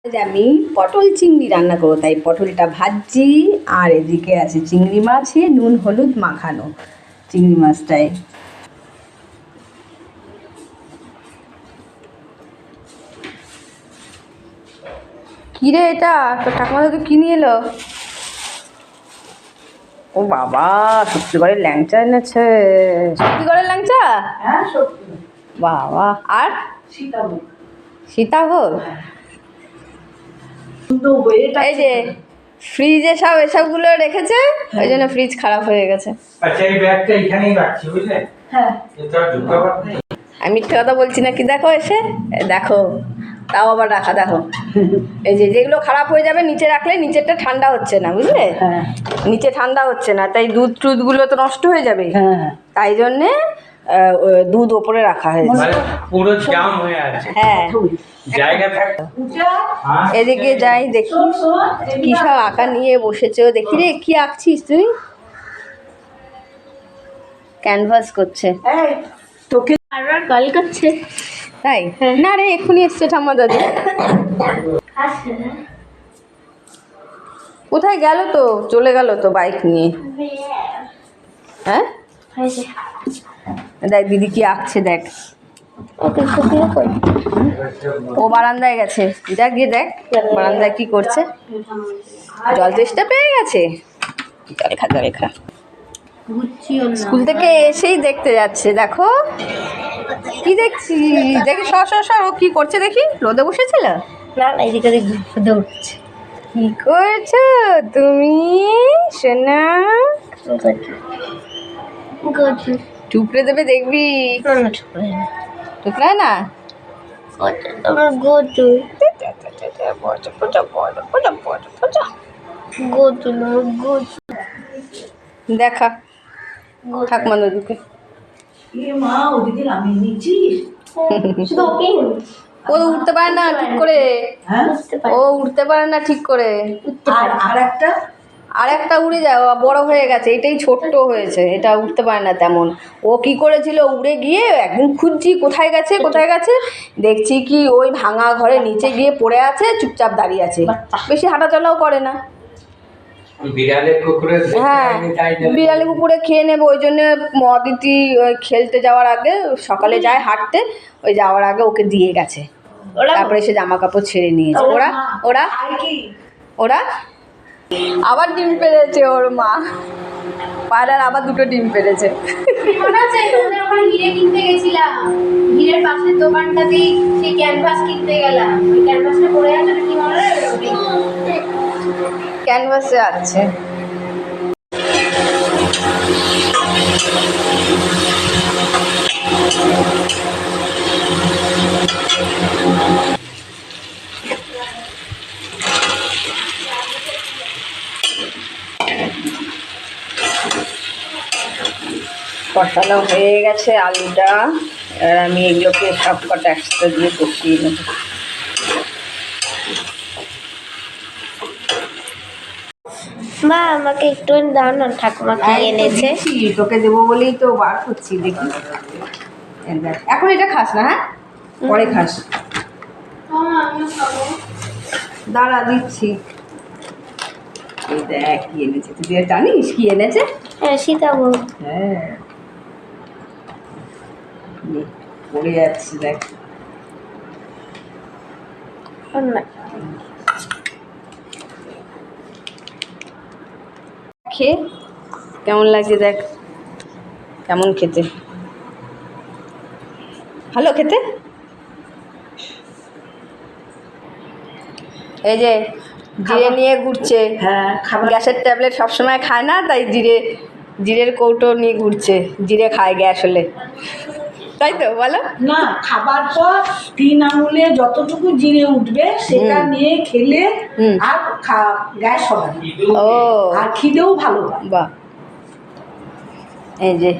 আমি পটল চিংড়ি রান্না করবো, তাই পটলটা ভাজছি আর এদিকে আছে চিংড়ি মাছে নুন হলুদ মাখানো চিংড়ি মাছটায়। কিরে এটা তোর ঠাকুমা তো কিনে এলো? ও বাবা, সত্যিকারের ল্যাংচা এনেছে। সত্যিকারের ল্যাংচা? হ্যাঁ সত্যি। বাবা, আর সীতাভোগ। সীতাভোগ। এই যে ফ্রিজে সব এসবগুলো রেখেছে, ওই জন্য ফ্রিজ খারাপ হয়ে গেছে। আচ্ছা, এই ব্যাগটা এখানেই রাখছি, বুঝলে? হ্যাঁ। এটা ঢুকতে পারবে? আমি মিথ্যে কথা বলছি নাকি? দেখো এসে দেখো, তাও আবার রাখা দেখো। এই যে যেগুলো খারাপ হয়ে যাবে নিচে রাখলে নিচেরটা ঠান্ডা হচ্ছে না, বুঝলে? হ্যাঁ। নিচে ঠান্ডা হচ্ছে না, তাই দুধ টুধগুলো তো নষ্ট হয়ে যাবে। হ্যাঁ। তাই জন্যে দুধ ওপরে রাখা হয়েছে। মানে পুরো জাম হয়ে আছে, হ্যাঁ, জায়গা থাকে। এদিকে যাই দেখি কি সব আঁকা নিয়ে বসেছে। দেখি রে, কি আঁকছিস তুই? ক্যানভাস করছে। তোকে বারবার কল করছে। তাই না রে, এক্ষুনি এসছে ঠাম্মা দাদু। কোথায় গেল তো? চলে গেল তো বাইক নিয়ে। হ্যাঁ, দেখ দিদি কি আঁকছে, দেখ। ও বারান্দায় গেছে, দেখ গিয়ে দেখ বারান্দায় কি করছে। জল তেষ্টা পেয়ে গেছে। জলেখা জলেখা স্কুল থেকে এসেই দেখতে যাচ্ছে। দেখো কি দেখছি, দেখি সর ও কি করছে দেখি। রোদে বসেছিল না, এদিকে ঘুরে উঠছে। কি করছো তুমি সোনা? টুকরে দেবে দেখবি। টুকরায় না? দেখা ঠাকুমা নদীকে। মা ওদিকে নামিয়ে নিয়েছিস? ও উঠতে পারে না ঠিক করে। ও উঠতে পারে না ঠিক করে। আর একটা উড়ে যায়, ও বড় হয়ে গেছে, এটাই ছোট্ট হয়েছে, এটা উঠতে পারে না তেমন। ও কি করেছিল, উড়ে গিয়ে একদিন খুঁজছি কোথায় গেছে কোথায় গেছে, দেখছি কি ওই ভাঙা ঘরে নিচে গিয়ে পড়ে আছে, চুপচাপ দাঁড়িয়ে আছে, বেশি হাঁটাচলাও করে না। হ্যাঁ, বিড়ালে কুকুরে খেয়ে নেবে, ওই জন্য অদিতি খেলতে যাওয়ার আগে, সকালে যায় হাঁটতে, ওই যাওয়ার আগে ওকে দিয়ে গেছে। তারপরে সে জামা কাপড় ছেড়ে নিয়েছে। ওরা আবার ডিম পেড়েছে, ওর মা পায়রার আবার দুটো ডিম পেড়েছে। হিরে কিনতে গেছিলাম, হিরের পাশের দোকানটাতেই সেই ক্যানভাস কিনতে গেলাম। ওই ক্যানভাসটা পড়ে আছে, কি মনে হয় ক্যানভাসে আছে। কষানো হয়ে গেছে আলুটা, আর আমি এগুলোকে সব কটা একসাথে দিয়ে কষিয়ে নেব। মা, আমাকে একটু দাও না, ঠাকুমা কি এনেছে। তোকে দেবো বলেই তো বার করছি, দেখি। এখন এটা খাস না, হ্যাঁ পরে খাস। দাঁড়া দিচ্ছি। এই দেখ কি এনেছে, তুই জানিস কি এনেছে? হ্যাঁ, সীতাভোগ। হ্যাঁ, পড়ে যাচ্ছে দেখ। খেয়ে কেমন লাগছে দেখ, কেমন খেতে, ভালো খেতে। এই যে জিরে নিয়ে ঘুরছে। হ্যাঁ, গ্যাসের ট্যাবলেট সবসময় খায় না, তাই জিরের কৌটো নিয়ে ঘুরছে। জিরে খায় গ্যাস হলে, তাই তো বলো না? খাবার পর 3 আঙুলে যতটুকু জিরে উঠবে সেটা নিয়ে খেলে আর গ্যাস হবে না। ও, আর খিদেও ভালো হয়। বাহ, এই যে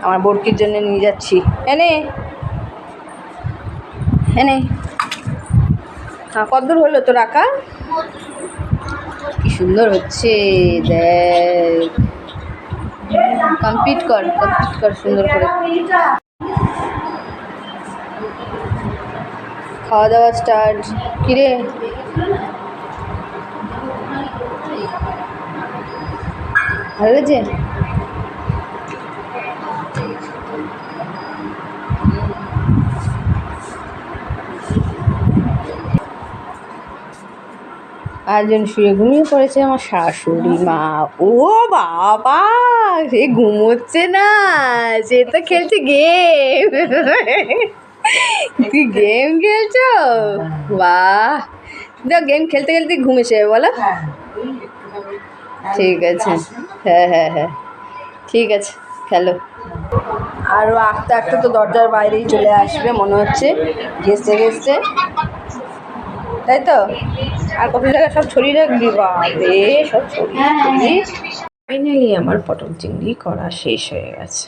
আমার বড়কির জন্য নিয়ে যাচ্ছি। এনে হ্যাঁ, কতদূর হলো তো রাখা? কি সুন্দর হচ্ছে দেখ। কমপ্লিট কর সুন্দর করে। খাওয়া দাওয়া স্টার্ট। কিরে ভালো লাগছে? আরেকজন শুয়ে ঘুমিয়ে পড়েছে আমার শাশুড়ি মা। ও বাবা, সে ঘুমোচ্ছে না, সে তো খেলছে গেম। তুই গেম খেলছো? বাহ, দেখ গেম খেলতে খেলতে ঘুমেছে বলো। ঠিক আছে, হ্যাঁ হ্যাঁ হ্যাঁ ঠিক আছে, খেলো। আরও আঁকতে আঁকতে তো দরজার বাইরেই চলে আসবে মনে হচ্ছে, ঘেসতে ঘেসতে, তাই তো? আর কত জায়গায় সব ছড়িয়ে রাখবি, বাপরে সব ছড়িয়ে। ফাইনালি আমার পটল চিংড়ি করা শেষ হয়ে গেছে।